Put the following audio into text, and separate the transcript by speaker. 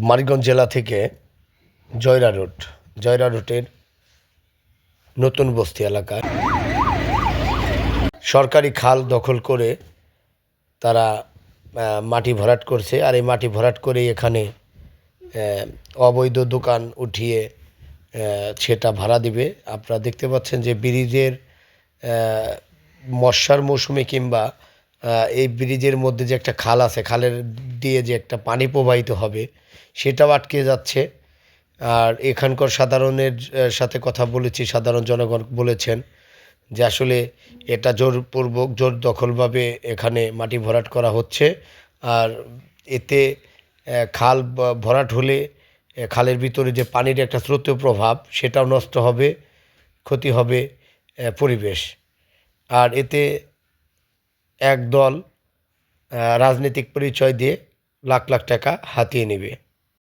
Speaker 1: মানিকগঞ্জ জেলা থেকে জয়রা রোডের নতুন বস্তি এলাকায় সরকারি খাল দখল করে তারা মাটি ভরাট করছে। আর এই মাটি ভরাট করেই এখানে অবৈধ দোকান উঠিয়ে সেটা ভাড়া দিবে। আপনারা দেখতে পাচ্ছেন যে ব্রিজের বর্ষার মৌসুমে কিংবা এই ব্রিজের মধ্যে যে একটা খাল আছে, খালের দিয়ে যে একটা পানি প্রবাহিত হবে সেটাও আটকে যাচ্ছে। আর এখানকার সাধারণের সাথে কথা বলেছি, সাধারণ জনগণ বলেছেন যে আসলে এটা জোরপূর্বক জোর দখলভাবে এখানে মাটি ভরাট করা হচ্ছে। আর এতে খাল ভরাট হলে খালের ভিতরে যে পানির একটা স্রোতীয় প্রভাব সেটাও নষ্ট হবে, ক্ষতি হবে পরিবেশ। আর এতে একদল রাজনৈতিক পরিচয় দিয়ে লাখ লাখ টাকা হাতিয়ে নেবে।